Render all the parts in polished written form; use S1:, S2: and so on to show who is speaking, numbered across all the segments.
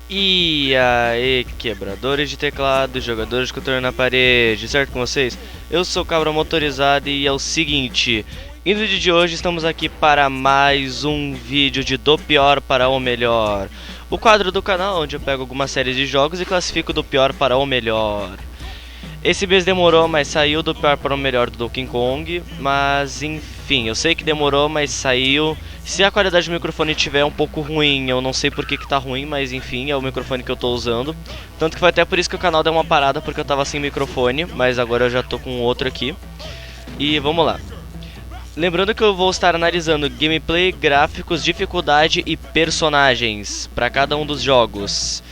S1: E aí, quebradores de teclado, jogadores de controle na parede, certo com vocês? Eu sou o Cabra Motorizado e é o seguinte, no vídeo de hoje estamos aqui para mais um vídeo de do pior para o melhor. O quadro do canal onde eu pego algumas séries de jogos e classifico do pior para o melhor. Esse mês demorou, mas saiu do pior para o melhor do Donkey Kong, mas enfim, eu sei que demorou, mas saiu. Se a qualidade do microfone estiver um pouco ruim, eu não sei por que tá ruim, mas enfim, é o microfone que eu tô usando. Tanto que foi até por isso que o canal deu uma parada, porque eu tava sem microfone, mas agora eu já tô com outro aqui. E vamos lá. Lembrando que eu vou estar analisando gameplay, gráficos, dificuldade e personagens para cada um dos jogos.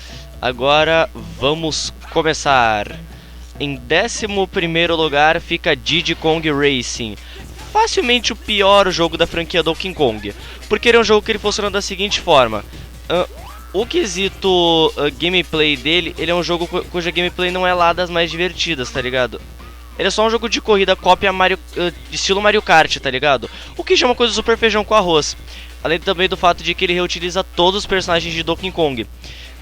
S1: Agora vamos começar. Em 11º lugar fica Diddy Kong Racing. Facilmente o pior jogo da franquia Donkey Kong, porque ele é um jogo que ele funciona da seguinte forma. O quesito gameplay dele, ele é um jogo cuja gameplay não é lá das mais divertidas, tá ligado? Ele é só um jogo de corrida cópia Mario, estilo Mario Kart, tá ligado? O que já é uma coisa super feijão com arroz. Além também do fato de que ele reutiliza todos os personagens de Donkey Kong.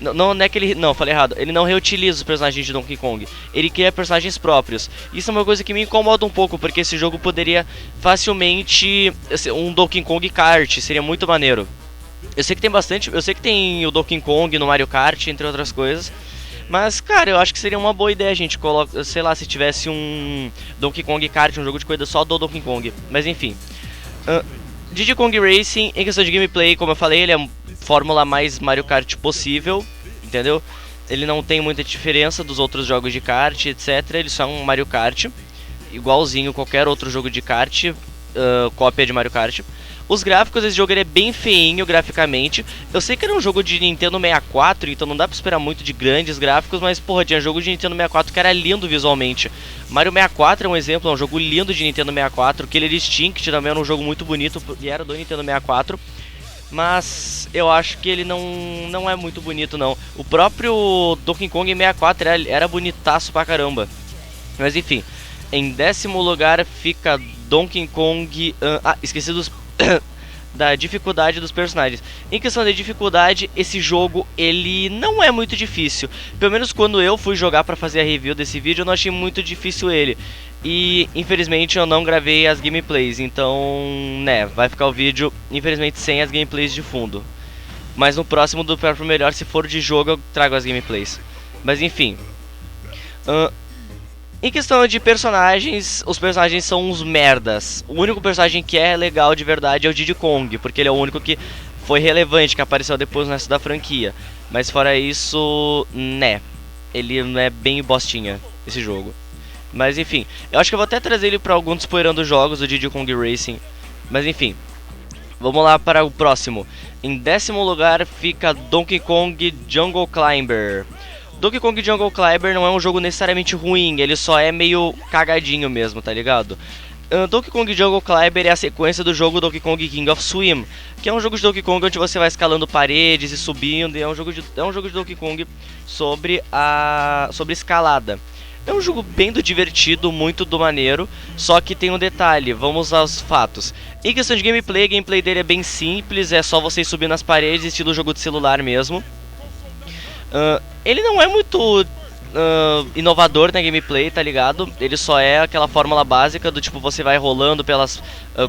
S1: Não é que ele... Não, falei errado. Ele não reutiliza os personagens de Donkey Kong. Ele cria personagens próprios. Isso é uma coisa que me incomoda um pouco, porque esse jogo poderia facilmente ser um Donkey Kong Kart. Seria muito maneiro. Eu sei que tem bastante... Eu sei que tem o Donkey Kong no Mario Kart, entre outras coisas. Mas, cara, eu acho que seria uma boa ideia a gente colocar... Sei lá, se tivesse um Donkey Kong Kart, um jogo de corrida só do Donkey Kong. Mas, enfim. Diddy Kong Racing, em questão de gameplay, como eu falei, ele é a fórmula mais Mario Kart possível, entendeu? Ele não tem muita diferença dos outros jogos de kart, etc. Ele só é um Mario Kart, igualzinho qualquer outro jogo de kart, cópia de Mario Kart. Os gráficos desse jogo ele é bem feinho graficamente. Eu sei que era um jogo de Nintendo 64, então não dá pra esperar muito de grandes gráficos, mas porra, tinha jogo de Nintendo 64 que era lindo visualmente. Mario 64 é um exemplo, é um jogo lindo de Nintendo 64. Killer Instinct também era um jogo muito bonito e era do Nintendo 64. Mas eu acho que ele não é muito bonito não. O próprio Donkey Kong 64 era bonitaço pra caramba. Mas enfim, em 10º lugar fica Donkey Kong... esqueci da dificuldade dos personagens. Em questão de dificuldade, esse jogo ele não é muito difícil. Pelo menos quando eu fui jogar pra fazer a review desse vídeo, eu não achei muito difícil ele. E infelizmente eu não gravei as gameplays, então, né, vai ficar o vídeo infelizmente sem as gameplays de fundo. Mas no próximo do pior pro melhor, se for de jogo, eu trago as gameplays. Mas enfim. Em questão de personagens, os personagens são uns merdas. O único personagem que é legal de verdade é o Diddy Kong, porque ele é o único que foi relevante, que apareceu depois no resto da franquia. Mas fora isso, né, ele não é bem bostinha, esse jogo. Mas enfim, eu acho que eu vou até trazer ele pra alguns spoilerando jogos do Diddy Kong Racing. Mas enfim, vamos lá para o próximo. Em 10º lugar fica Donkey Kong Jungle Climber. Donkey Kong Jungle Climber não é um jogo necessariamente ruim, ele só é meio cagadinho mesmo, tá ligado? Donkey Kong Jungle Climber é a sequência do jogo Donkey Kong King of Swim, que é um jogo de Donkey Kong onde você vai escalando paredes e subindo, e é um jogo de Donkey Kong sobre escalada. É um jogo bem divertido, muito do maneiro, só que tem um detalhe, vamos aos fatos. Em questão de gameplay, a gameplay dele é bem simples, é só você subir nas paredes, estilo jogo de celular mesmo. Ele não é muito inovador na gameplay, tá ligado? Ele só é aquela fórmula básica do tipo, você vai rolando pelas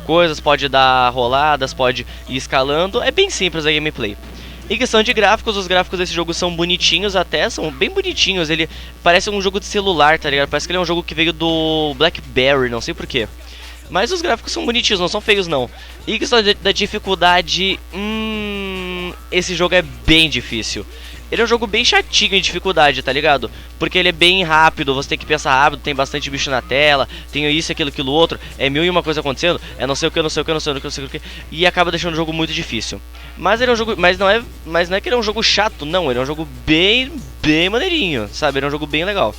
S1: coisas, pode dar roladas, pode ir escalando. É bem simples a gameplay. Em questão de gráficos, os gráficos desse jogo são bonitinhos até, são bem bonitinhos. Ele parece um jogo de celular, tá ligado? Parece que ele é um jogo que veio do BlackBerry, não sei porquê. Mas os gráficos são bonitinhos, não são feios não. E em questão da dificuldade, esse jogo é bem difícil. Ele é um jogo bem chatinho em dificuldade, tá ligado? Porque ele é bem rápido, você tem que pensar rápido, tem bastante bicho na tela, tem isso, aquilo, outro, é mil e uma coisa acontecendo, é não sei o que, não sei o que, não sei o que, não sei o que, e acaba deixando o jogo muito difícil. Mas ele é um jogo, mas não é que ele é um jogo chato, não, ele é um jogo bem maneirinho, sabe? Ele é um jogo bem legal.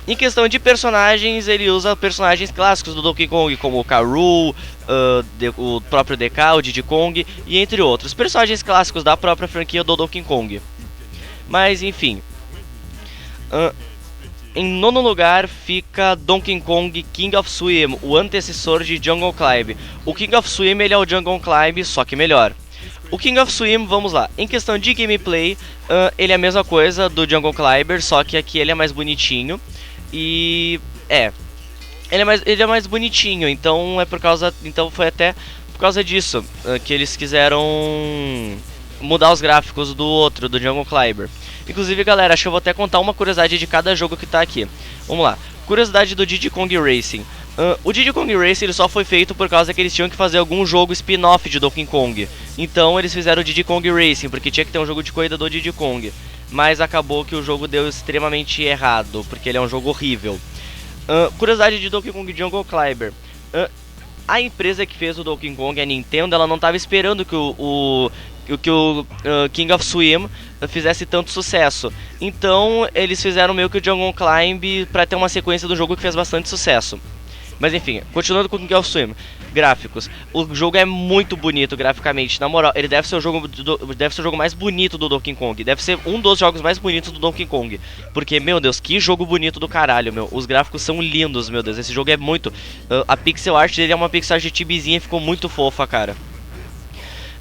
S1: Em questão de personagens, ele usa personagens clássicos do Donkey Kong, como o K. Rool, o próprio DK, o Diddy Kong, e entre outros. Personagens clássicos da própria franquia do Donkey Kong. Mas enfim, em 9º lugar fica Donkey Kong King of Swim, o antecessor de Jungle Climb. O King of Swim ele é o Jungle Climb, só que melhor. O King of Swim, vamos lá. Em questão de gameplay, ele é a mesma coisa do Jungle Climber, só que aqui ele é mais bonitinho. E ele é mais bonitinho, então então foi até por causa disso que eles quiseram mudar os gráficos do Jungle Climber. Inclusive, galera, acho que eu vou até contar uma curiosidade de cada jogo que tá aqui. Vamos lá. Curiosidade do Diddy Kong Racing. O Diddy Kong Racing ele só foi feito por causa que eles tinham que fazer algum jogo spin-off de Donkey Kong. Então eles fizeram o Diddy Kong Racing, porque tinha que ter um jogo de corrida do Diddy Kong. Mas acabou que o jogo deu extremamente errado, porque ele é um jogo horrível. Curiosidade de Donkey Kong Jungle Climber. A empresa que fez o Donkey Kong, a Nintendo, ela não estava esperando que o King of Swim fizesse tanto sucesso. Então eles fizeram meio que o Jungle Climb para ter uma sequência do jogo que fez bastante sucesso. Mas enfim, continuando com o King of Swim. Gráficos. O jogo é muito bonito graficamente. Na moral, ele deve ser o jogo mais bonito do Donkey Kong. Deve ser um dos jogos mais bonitos do Donkey Kong. Porque, meu Deus, que jogo bonito do caralho, meu. Os gráficos são lindos, meu Deus. Esse jogo é muito... a pixel art dele é uma pixel art chibizinha e ficou muito fofa, cara.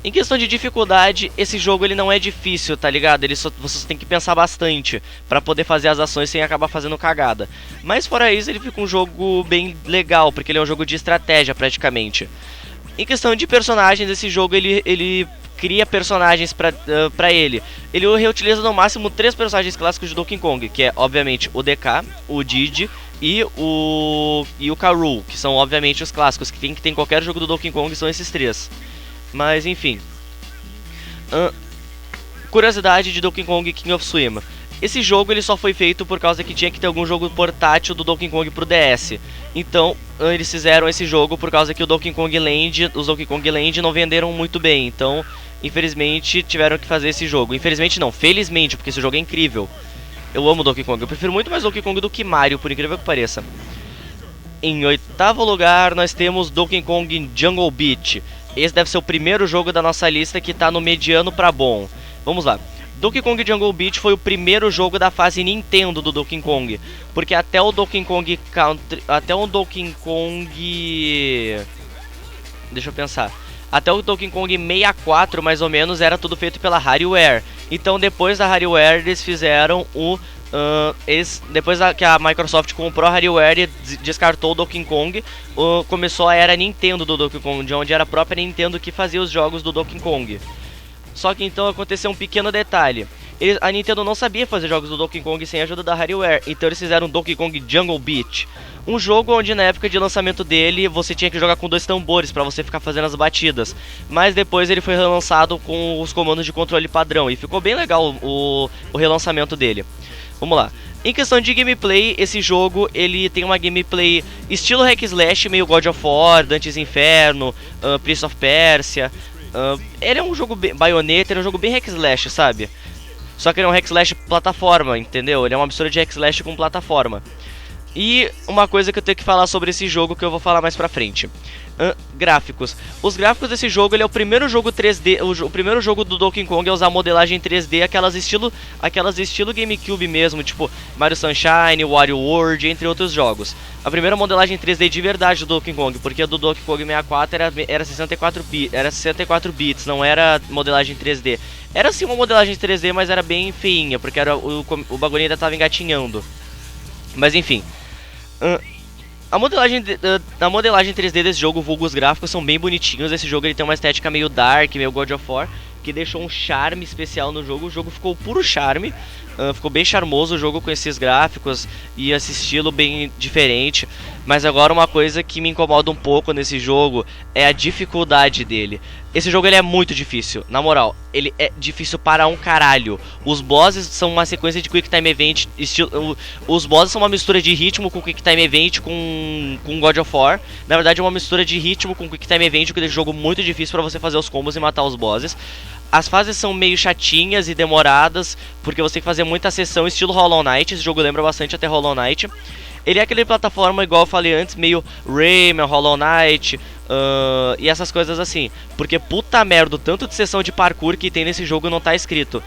S1: Em questão de dificuldade, esse jogo ele não é difícil, tá ligado? Você só tem que pensar bastante pra poder fazer as ações sem acabar fazendo cagada. Mas fora isso, ele fica um jogo bem legal, porque ele é um jogo de estratégia praticamente. Em questão de personagens, esse jogo ele cria personagens pra ele. Ele reutiliza no máximo 3 personagens clássicos de Donkey Kong, que é obviamente o DK, o Diddy e o K. Rool, que são obviamente os clássicos que tem em qualquer jogo do Donkey Kong, são esses 3. Mas enfim, curiosidade de Donkey Kong King of Swim. Esse jogo ele só foi feito por causa que tinha que ter algum jogo portátil do Donkey Kong pro DS. Então eles fizeram esse jogo por causa que os Donkey Kong Land não venderam muito bem. Então infelizmente tiveram que fazer esse jogo. Infelizmente não, felizmente, porque esse jogo é incrível. Eu amo Donkey Kong, eu prefiro muito mais Donkey Kong do que Mario, por incrível que pareça. Em 8º lugar nós temos Donkey Kong Jungle Beat. Esse deve ser o primeiro jogo da nossa lista que tá no mediano pra bom. Vamos lá. Donkey Kong Jungle Beat foi o primeiro jogo da fase Nintendo do Donkey Kong. Porque até o Donkey Kong Country... Até o Donkey Kong... Deixa eu pensar. Até o Donkey Kong 64, mais ou menos, era tudo feito pela Rareware. Então depois da Rareware eles fizeram o... depois que a Microsoft comprou a Rareware e descartou o Donkey Kong, começou a era Nintendo do Donkey Kong, onde era a própria Nintendo que fazia os jogos do Donkey Kong. Só que então aconteceu um pequeno detalhe. A Nintendo não sabia fazer jogos do Donkey Kong sem a ajuda da Rareware, então eles fizeram Donkey Kong Jungle Beat. Um jogo onde na época de lançamento dele você tinha que jogar com 2 tambores pra você ficar fazendo as batidas. Mas depois ele foi relançado com os comandos de controle padrão e ficou bem legal o relançamento dele. Vamos lá. Em questão de gameplay, esse jogo ele tem uma gameplay estilo hack slash, meio God of War, Dante's Inferno, Prince of Persia. Ele é um jogo bem... Bayonetta, ele é um jogo bem hack slash, sabe? Só que ele é um hack slash plataforma, entendeu? Ele é uma mistura de hack slash com plataforma. E uma coisa que eu tenho que falar sobre esse jogo que eu vou falar mais pra frente. Gráficos. Os gráficos desse jogo, ele é o primeiro jogo 3D, o primeiro jogo do Donkey Kong a usar modelagem 3D, aquelas estilo GameCube mesmo, tipo Mario Sunshine, Wario World, entre outros jogos. A primeira modelagem 3D de verdade do Donkey Kong, porque a do Donkey Kong 64 era 64 bits, não era modelagem 3D. Era sim uma modelagem 3D, mas era bem feinha, porque o bagulho ainda tava engatinhando. Mas enfim, a modelagem 3D desse jogo, vulgo os gráficos, são bem bonitinhos. Esse jogo ele tem uma estética meio dark, meio God of War, que deixou um charme especial no jogo. O jogo ficou puro charme, ficou bem charmoso o jogo com esses gráficos e esse estilo bem diferente. Mas agora uma coisa que me incomoda um pouco nesse jogo é a dificuldade dele. Esse jogo ele é muito difícil, na moral, ele é difícil para um caralho. Os bosses são uma sequência de Quick Time Event, os bosses são uma mistura de ritmo com Quick Time Event com God of War. Na verdade é uma mistura de ritmo com Quick Time Event, que deixa o jogo muito difícil para você fazer os combos e matar os bosses. As fases são meio chatinhas e demoradas, porque você tem que fazer muita sessão estilo Hollow Knight. Esse jogo lembra bastante até Hollow Knight. Ele é aquele plataforma, igual eu falei antes, meio Rayman, Hollow Knight e essas coisas assim. Porque puta merda, o tanto de sessão de parkour que tem nesse jogo não tá escrito.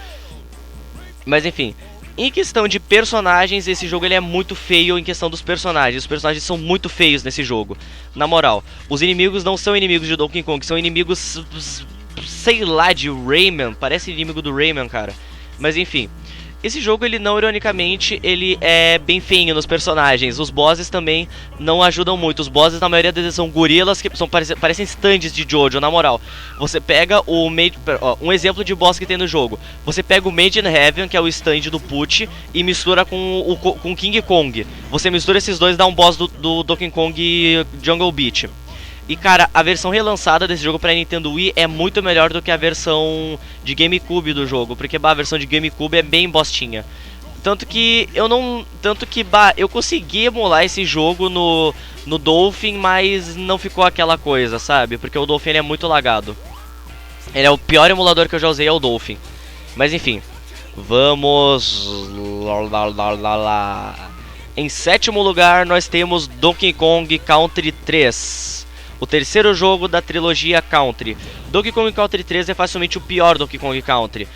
S1: Mas enfim, em questão de personagens, esse jogo ele é muito feio em questão dos personagens. Os personagens são muito feios nesse jogo. Na moral, os inimigos não são inimigos de Donkey Kong, são inimigos sei lá, de Rayman. Parece inimigo do Rayman, cara. Mas enfim. Esse jogo, ele não, ironicamente, ele é bem feinho nos personagens. Os bosses também não ajudam muito. Os bosses, na maioria deles, são gorilas que parecem stands de Jojo, na moral. Você pega o Made... Ó, um exemplo de boss que tem no jogo. Você pega o Made in Heaven, que é o stand do Pucci, e mistura com King Kong. Você mistura esses dois e dá um boss do Donkey Kong Jungle Beat. E cara, a versão relançada desse jogo pra Nintendo Wii é muito melhor do que a versão de GameCube do jogo, porque a versão de GameCube é bem bostinha. Tanto que eu consegui emular esse jogo no Dolphin, mas não ficou aquela coisa, sabe? Porque o Dolphin ele é muito lagado. Ele é o pior emulador que eu já usei, é o Dolphin. Mas enfim, vamos lá. Em sétimo lugar nós temos Donkey Kong Country 3. O terceiro jogo da trilogia Country. Donkey Kong Country 3 é facilmente o pior Donkey Kong Country.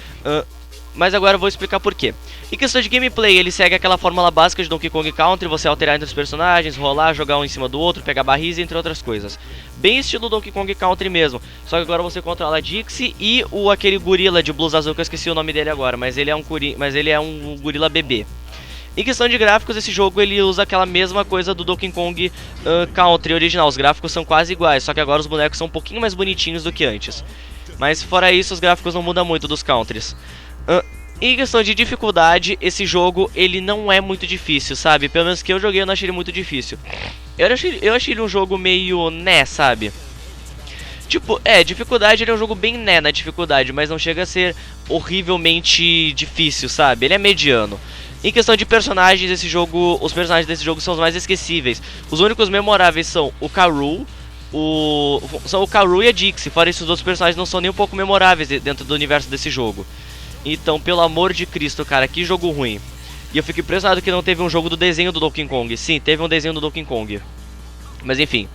S1: Mas agora eu vou explicar por quê. Em questão de gameplay, ele segue aquela fórmula básica de Donkey Kong Country. Você alterar entre os personagens, rolar, jogar um em cima do outro, pegar barris, entre outras coisas. Bem estilo Donkey Kong Country mesmo. Só que agora você controla a Dixie e aquele gorila de blusa azul, que eu esqueci o nome dele agora. Mas ele é um gorila bebê. Em questão de gráficos, esse jogo ele usa aquela mesma coisa do Donkey Kong Country original. Os gráficos são quase iguais, só que agora os bonecos são um pouquinho mais bonitinhos do que antes. Mas fora isso, os gráficos não mudam muito dos countries. Em questão de dificuldade, esse jogo ele não é muito difícil, sabe? Pelo menos que eu joguei, eu não achei ele muito difícil. Eu achei ele um jogo meio né, sabe? Tipo, dificuldade, ele é um jogo bem né na dificuldade, mas não chega a ser horrivelmente difícil, sabe? Ele é mediano. Em questão de personagens, os personagens desse jogo são os mais esquecíveis. Os únicos memoráveis são o K. Rool, são o K. Rool e a Dixie. Fora isso, os outros personagens não são nem um pouco memoráveis dentro do universo desse jogo. Então, pelo amor de Cristo, cara, que jogo ruim. E eu fico impressionado que não teve um jogo do desenho do Donkey Kong. Sim, teve um desenho do Donkey Kong. Mas enfim.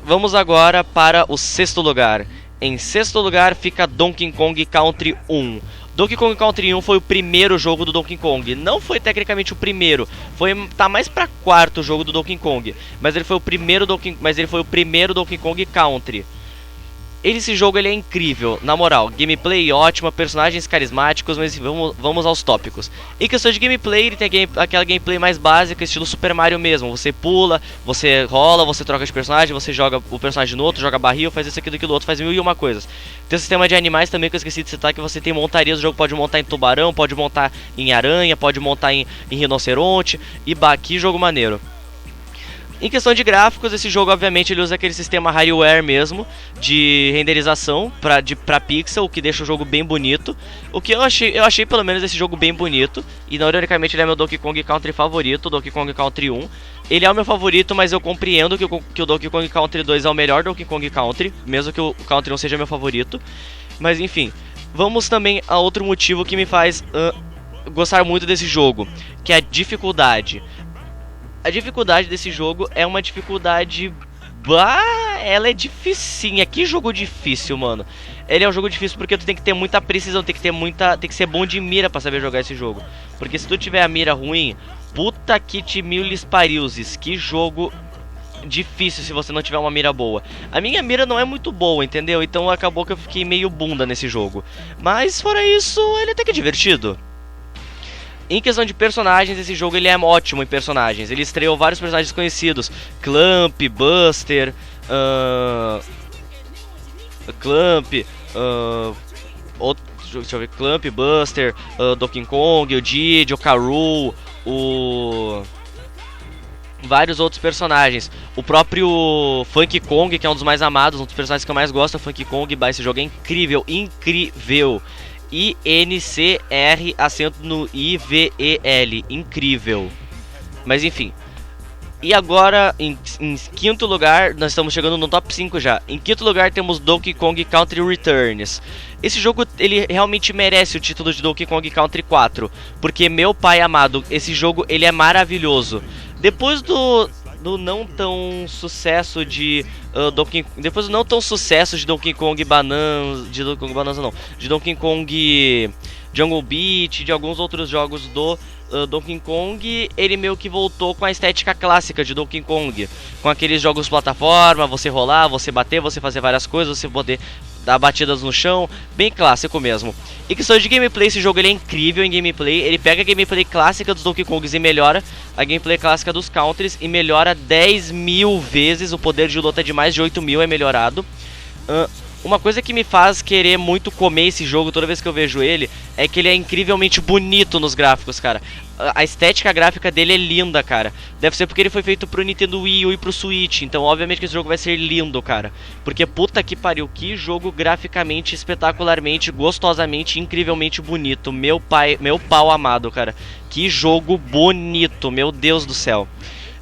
S1: Vamos agora para o sexto lugar. Em sexto lugar fica Donkey Kong Country 1. Donkey Kong Country 1 foi o primeiro jogo do Donkey Kong. Não foi tecnicamente o primeiro. Tá mais pra quarto jogo do Donkey Kong. Mas ele foi o primeiro Donkey Kong Country. Esse jogo ele é incrível, na moral. Gameplay ótima, personagens carismáticos, mas vamos aos tópicos. Em questão de gameplay, ele tem aquela gameplay mais básica, estilo Super Mario mesmo. Você pula, você rola, você troca de personagem, você joga o personagem no outro, joga barril, faz isso aqui, daquilo outro, faz mil e uma coisas. Tem o sistema de animais também que eu esqueci de citar, que você tem montarias. O jogo pode montar em tubarão, pode montar em aranha, pode montar em rinoceronte. E que jogo maneiro. Em questão de gráficos, esse jogo obviamente ele usa aquele sistema hardware mesmo de renderização pra pixel, o que deixa o jogo bem bonito. O que eu achei pelo menos esse jogo bem bonito. E não, ironicamente ele é meu Donkey Kong Country favorito, o Donkey Kong Country 1. Ele é o meu favorito, mas eu compreendo que o Donkey Kong Country 2 é o melhor Donkey Kong Country, mesmo que o Country 1 seja meu favorito. Mas enfim, vamos também a outro motivo que me faz gostar muito desse jogo, que é a dificuldade. A dificuldade desse jogo é uma dificuldade... ela é dificinha. Que jogo difícil, mano. Ele é um jogo difícil porque tu tem que ter muita precisão, tem que ser bom de mira pra saber jogar esse jogo. Porque se tu tiver a mira ruim, puta que te miles pariuses. Que jogo difícil se você não tiver uma mira boa. A minha mira não é muito boa, entendeu? Então acabou que eu fiquei meio bunda nesse jogo. Mas fora isso, ele até que é divertido. Em questão de personagens, esse jogo ele é ótimo em personagens. Ele estreou vários personagens conhecidos: Clamp, Buster, deixa eu ver, Clamp, Buster, Donkey Kong, o Diddy, o K. Rool, vários outros personagens. O próprio Funky Kong, que é um dos mais amados, um dos personagens que eu mais gosto, é o Funky Kong. Esse jogo é incrível, incrível. I-N-C-R, acento no I-V-E-L, incrível. Mas enfim. E agora, em quinto lugar, nós estamos chegando no top 5 já. Em quinto lugar temos Donkey Kong Country Returns. Esse jogo, ele realmente merece o título de Donkey Kong Country 4. Porque, meu pai amado, esse jogo, ele é maravilhoso. Depois do não tão sucesso de Donkey Kong Bananas, de Donkey Kong Jungle Beat, de alguns outros jogos do Donkey Kong, ele meio que voltou com a estética clássica de Donkey Kong, com aqueles jogos plataforma, você rolar, você bater, você fazer várias coisas, você poder dar batidas no chão, bem clássico mesmo. E questão de gameplay, esse jogo ele é incrível em gameplay, ele pega a gameplay clássica dos Donkey Kongs e melhora a gameplay clássica dos Countries e melhora 10.000 vezes, o poder de luta de mais de 8.000 é melhorado. Uma coisa que me faz querer muito comer esse jogo toda vez que eu vejo ele é que ele é incrivelmente bonito nos gráficos, cara. A estética gráfica dele é linda, cara. Deve ser porque ele foi feito pro Nintendo Wii U e pro Switch. Então, obviamente que esse jogo vai ser lindo, cara. Porque puta que pariu, que jogo graficamente, espetacularmente, gostosamente, incrivelmente bonito. Meu pau amado, cara. Que jogo bonito, meu Deus do céu.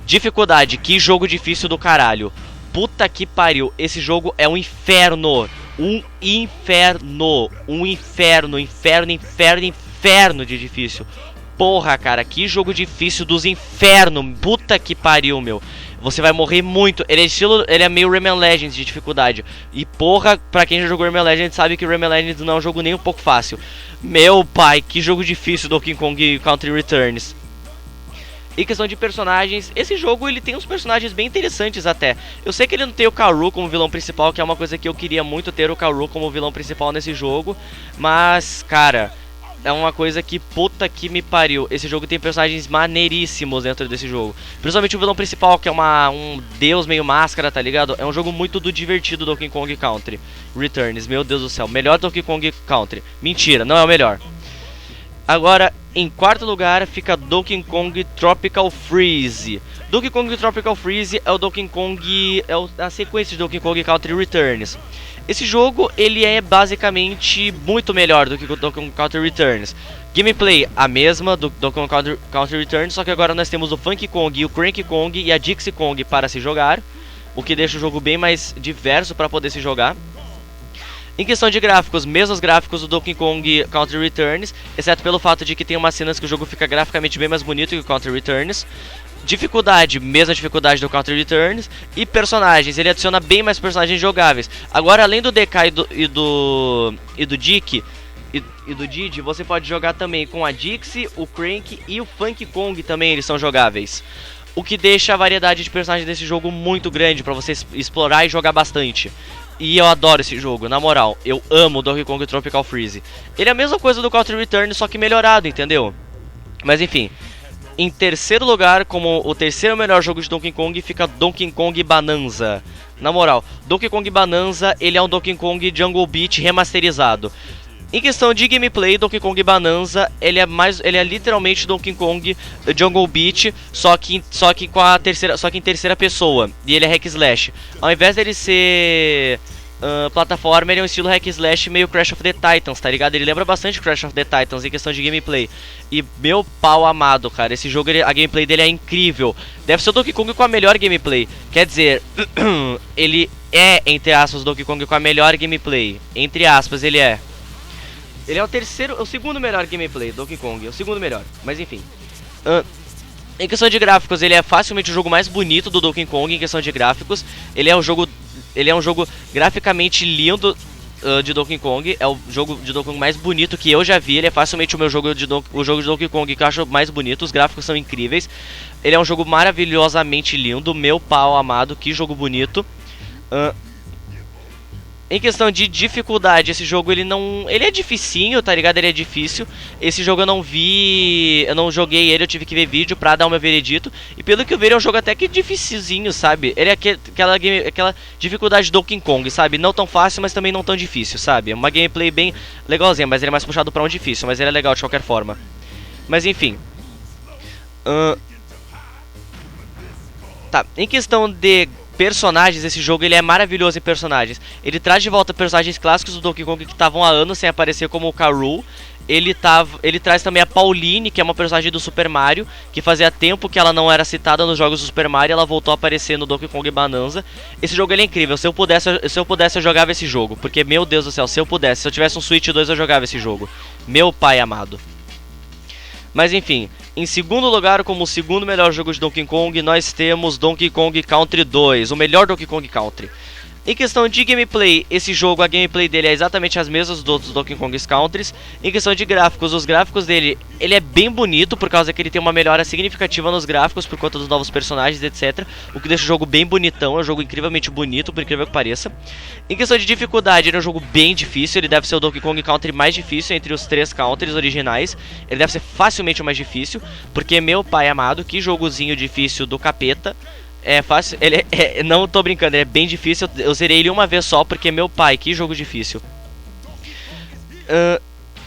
S1: Dificuldade, que jogo difícil do caralho. Puta que pariu, esse jogo é um inferno. Um inferno. Um inferno, inferno, inferno, inferno de difícil. Porra, cara, que jogo difícil dos infernos. Puta que pariu, meu. Você vai morrer muito. Ele é meio Rayman Legends de dificuldade. E porra, pra quem já jogou Rayman Legends sabe que Rayman Legends não é um jogo nem um pouco fácil. Meu pai, que jogo difícil Donkey Kong Country Returns. E questão de personagens, esse jogo ele tem uns personagens bem interessantes até. Eu sei que ele não tem o Karu como vilão principal, que é uma coisa que eu queria muito ter o Karu como vilão principal nesse jogo. Mas, cara, é uma coisa que puta que me pariu. Esse jogo tem personagens maneiríssimos dentro desse jogo. Principalmente o vilão principal, que é um deus meio máscara, tá ligado? É um jogo muito do divertido Donkey Kong Country Returns, meu Deus do céu. Melhor Donkey Kong Country. Mentira, não é o melhor. Agora, em quarto lugar, fica Donkey Kong Tropical Freeze. Donkey Kong Tropical Freeze é o Donkey Kong, a sequência de Donkey Kong Country Returns. Esse jogo, ele é basicamente muito melhor do que o Donkey Kong Country Returns. Gameplay, a mesma do Donkey Kong Country Returns, só que agora nós temos o Funky Kong, o Cranky Kong e a Dixie Kong para se jogar, o que deixa o jogo bem mais diverso para poder se jogar. Em questão de gráficos, mesmos gráficos do Donkey Kong Country Returns, exceto pelo fato de que tem umas cenas que o jogo fica graficamente bem mais bonito que o Country Returns. Dificuldade, mesma dificuldade do Country Returns. E personagens, ele adiciona bem mais personagens jogáveis. Agora, além do DK e do Dick e do Didi, você pode jogar também com a Dixie, o Crank e o Funky Kong também, eles são jogáveis. O que deixa a variedade de personagens desse jogo muito grande para você explorar e jogar bastante. E eu adoro esse jogo, na moral, eu amo Donkey Kong Tropical Freeze. Ele é a mesma coisa do Country Returns, só que melhorado, entendeu? Mas enfim, em terceiro lugar, como o terceiro melhor jogo de Donkey Kong, fica Donkey Kong Bonanza. Na moral, Donkey Kong Bonanza, ele é um Donkey Kong Jungle Beat remasterizado. Em questão de gameplay, Donkey Kong Bonanza, ele é literalmente Donkey Kong Jungle Beat, só que em terceira pessoa, e ele é hack slash. Ao invés dele ser plataforma, ele é um estilo hack slash meio Crash of the Titans, tá ligado? Ele lembra bastante Crash of the Titans em questão de gameplay. E meu pau amado, cara, esse jogo, a gameplay dele é incrível. Deve ser o Donkey Kong com a melhor gameplay. Quer dizer, ele é, entre aspas, o Donkey Kong com a melhor gameplay. Entre aspas, ele é. Ele é o segundo melhor gameplay do Donkey Kong, é o segundo melhor, mas enfim. Em questão de gráficos, ele é facilmente o jogo mais bonito do Donkey Kong em questão de gráficos. Ele é um jogo graficamente lindo de Donkey Kong, é o jogo de Donkey Kong mais bonito que eu já vi. Ele é facilmente o jogo de Donkey Kong que eu acho mais bonito, os gráficos são incríveis. Ele é um jogo maravilhosamente lindo, meu pau amado, que jogo bonito. Em questão de dificuldade, esse jogo ele é dificinho, tá ligado? Ele é difícil. Esse jogo eu não joguei ele, eu tive que ver vídeo pra dar o meu veredito. E pelo que eu vi, ele é um jogo até que dificilzinho, sabe? Ele é aquela dificuldade do Donkey Kong, sabe? Não tão fácil, mas também não tão difícil, sabe? É uma gameplay bem legalzinha, mas ele é mais puxado pra um difícil, mas ele é legal de qualquer forma. Mas enfim. Tá, em questão de personagens, esse jogo ele é maravilhoso em personagens. Ele traz de volta personagens clássicos do Donkey Kong que estavam há anos sem aparecer, como o Karu. Ele traz também a Pauline, que é uma personagem do Super Mario, que fazia tempo que ela não era citada nos jogos do Super Mario, ela voltou a aparecer no Donkey Kong Bonanza. Esse jogo ele é incrível, se eu pudesse eu jogava esse jogo, porque meu Deus do céu, se eu tivesse um Switch 2 eu jogava esse jogo. Meu pai amado. Mas enfim, em segundo lugar, como o segundo melhor jogo de Donkey Kong, nós temos Donkey Kong Country 2, o melhor Donkey Kong Country. Em questão de gameplay, esse jogo, a gameplay dele é exatamente as mesmas dos outros Donkey Kong Countries. Em questão de gráficos, os gráficos dele, ele é bem bonito, por causa que ele tem uma melhora significativa nos gráficos, por conta dos novos personagens, etc. O que deixa o jogo bem bonitão, é um jogo incrivelmente bonito, por incrível que pareça. Em questão de dificuldade, ele é um jogo bem difícil, ele deve ser o Donkey Kong Country mais difícil entre os 3 countries originais. Ele deve ser facilmente o mais difícil, porque meu pai amado, que jogozinho difícil do capeta. É fácil, não tô brincando, ele é bem difícil, eu zerei ele uma vez só porque meu pai, que jogo difícil.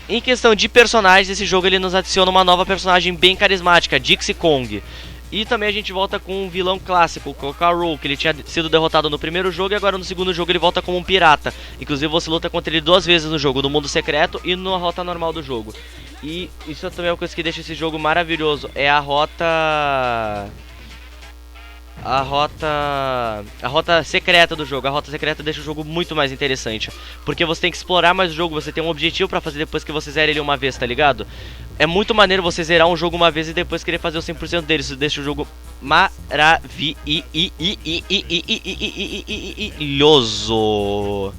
S1: Em questão de personagens, esse jogo ele nos adiciona uma nova personagem bem carismática, Dixie Kong. E também a gente volta com um vilão clássico, o Kakarot, que ele tinha sido derrotado no primeiro jogo e agora no segundo jogo ele volta como um pirata. Inclusive você luta contra ele 2 vezes no jogo, no mundo secreto e na rota normal do jogo. E isso também é uma coisa que deixa esse jogo maravilhoso, é a rota secreta do jogo. A rota secreta deixa o jogo muito mais interessante, porque você tem que explorar mais o jogo, você tem um objetivo pra fazer depois que você zera ele uma vez, tá ligado? É muito maneiro você zerar um jogo uma vez e depois querer fazer o 100% dele. Isso deixa o jogo maravilhoso.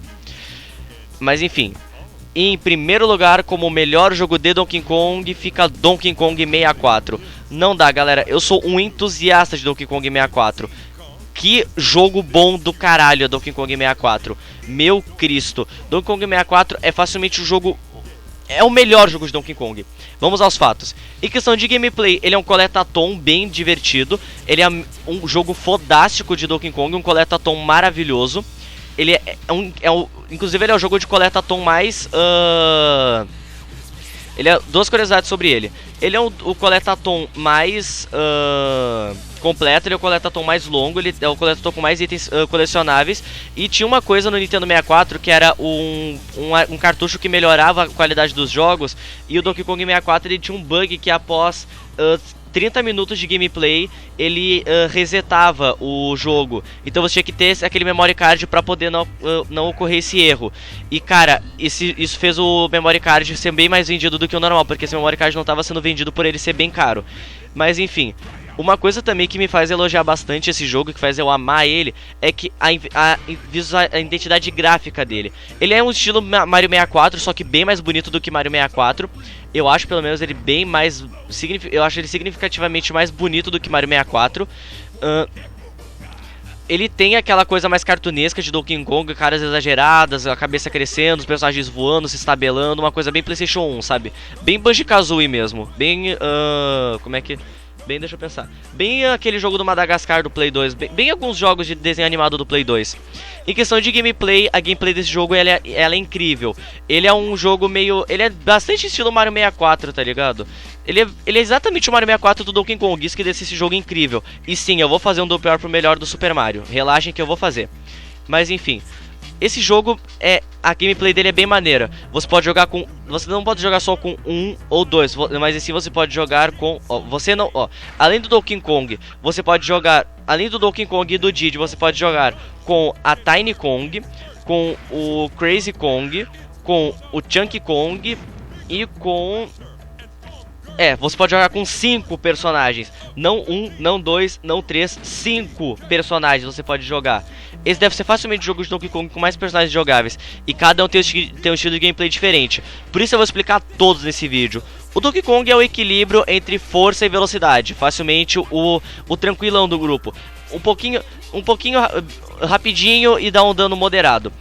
S1: Mas enfim, em primeiro lugar, como o melhor jogo de Donkey Kong, fica Donkey Kong 64. Não dá, galera, eu sou um entusiasta de Donkey Kong 64. Que jogo bom do caralho é Donkey Kong 64. Meu Cristo, Donkey Kong 64 é facilmente o jogo... É o melhor jogo de Donkey Kong. Vamos aos fatos. Em questão de gameplay, ele é um coletatom bem divertido. Ele é um jogo fodástico de Donkey Kong, um coletatom maravilhoso. Ele inclusive ele é o jogo de coletatom mais... duas curiosidades sobre ele. Ele é o coletatom mais completo, ele é o coletatom mais longo, ele é o coletatom com mais itens colecionáveis. E tinha uma coisa no Nintendo 64 que era um cartucho que melhorava a qualidade dos jogos. E o Donkey Kong 64 ele tinha um bug que após 30 minutos de gameplay ele resetava o jogo. Então você tinha que ter aquele memory card pra poder não ocorrer esse erro. E cara, isso fez o memory card ser bem mais vendido do que o normal, porque esse memory card não estava sendo vendido por ele ser bem caro. Mas enfim, uma coisa também que me faz elogiar bastante esse jogo, que faz eu amar ele, é que a identidade gráfica dele. Ele é um estilo Mario 64, só que bem mais bonito do que Mario 64. Eu acho pelo menos ele bem mais... Eu acho ele significativamente mais bonito do que Mario 64. Ele tem aquela coisa mais cartunesca de Donkey Kong, caras exageradas, a cabeça crescendo, os personagens voando, se estabelando, uma coisa bem PlayStation 1, sabe? Bem Banjo-Kazooie mesmo, bem... como é que... Bem, deixa eu pensar. Bem aquele jogo do Madagascar do Play 2. Bem alguns jogos de desenho animado do Play 2. Em questão de gameplay, a gameplay desse jogo ela é incrível. Ele é um jogo meio... Ele é bastante estilo Mario 64, tá ligado? Ele é exatamente o Mario 64 do Donkey Kong. Isso que deixa esse jogo incrível. E sim, eu vou fazer um do pior pro melhor do Super Mario. Relaxem que eu vou fazer. Mas enfim... Esse jogo, a gameplay dele é bem maneira. Você pode jogar com... Você não pode jogar só com 1 ou 2, mas assim você pode jogar com... além do Donkey Kong, você pode jogar... Além do Donkey Kong e do Diddy, você pode jogar com a Tiny Kong, com o Crazy Kong, com o Chunky Kong e com... você pode jogar com 5 personagens. Não 1, não 2, não 3, 5 personagens você pode jogar. Esse deve ser facilmente o jogo de Donkey Kong com mais personagens jogáveis. E cada um tem um estilo de gameplay diferente. Por isso eu vou explicar todos nesse vídeo. O Donkey Kong é o equilíbrio entre força e velocidade. Facilmente o tranquilão do grupo. Um pouquinho rapidinho e dá um dano moderado.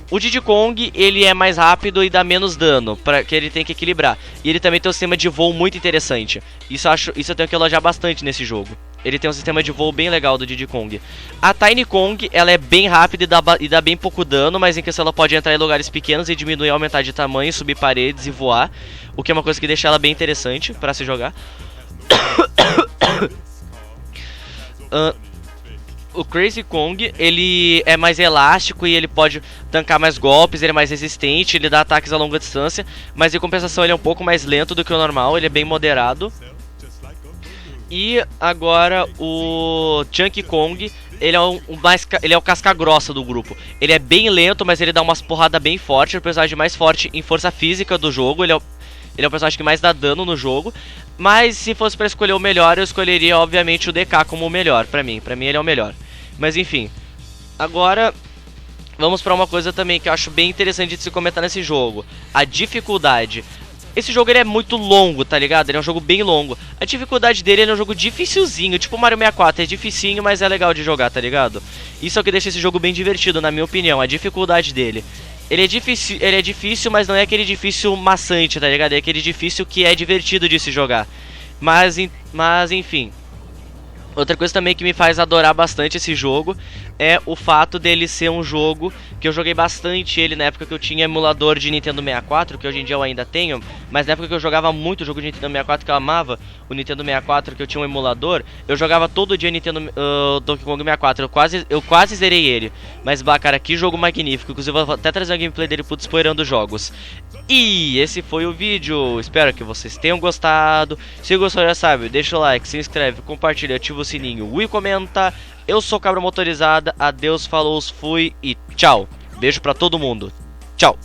S1: O Diddy Kong, ele é mais rápido e dá menos dano, que ele tem que equilibrar. E ele também tem um sistema de voo muito interessante. Isso eu tenho que elogiar bastante nesse jogo. Ele tem um sistema de voo bem legal do Diddy Kong. A Tiny Kong, ela é bem rápida e dá bem pouco dano, mas em questão ela pode entrar em lugares pequenos e diminuir e aumentar de tamanho, subir paredes e voar. O que é uma coisa que deixa ela bem interessante pra se jogar. O Crazy Kong, ele é mais elástico e ele pode tancar mais golpes, ele é mais resistente, ele dá ataques a longa distância, mas em compensação ele é um pouco mais lento do que o normal, ele é bem moderado. E agora o Chunky Kong, ele é o casca grossa do grupo. Ele é bem lento, mas ele dá umas porradas bem fortes, é o personagem mais forte em força física do jogo, ele é o personagem que mais dá dano no jogo. Mas se fosse pra escolher o melhor, eu escolheria obviamente o DK como o melhor, pra mim ele é o melhor. Mas enfim, agora vamos pra uma coisa também que eu acho bem interessante de se comentar nesse jogo. A dificuldade. Esse jogo ele é muito longo, tá ligado? Ele é um jogo bem longo. A dificuldade dele é um jogo dificilzinho, tipo Mario 64. É dificinho, mas é legal de jogar, tá ligado? Isso é o que deixa esse jogo bem divertido, na minha opinião. A dificuldade dele. Ele é difícil, mas não é aquele difícil maçante, tá ligado? É aquele difícil que é divertido de se jogar. Mas enfim. Outra coisa também que me faz adorar bastante esse jogo é o fato dele ser um jogo que eu joguei bastante ele na época que eu tinha emulador de Nintendo 64, que hoje em dia eu ainda tenho, mas na época que eu jogava muito jogo de Nintendo 64, que eu amava o Nintendo 64, que eu tinha um emulador, eu jogava todo dia Nintendo Donkey Kong 64, eu quase zerei ele. Mas, bah, cara, que jogo magnífico, inclusive eu vou até trazer a gameplay dele pro Despoilando Jogos. E esse foi o vídeo, espero que vocês tenham gostado. Se gostou, já sabe, deixa o like, se inscreve, compartilha, ativa o sininho e comenta. Eu sou Cabra Motorizada, adeus, falou, fui e tchau. Beijo pra todo mundo, tchau.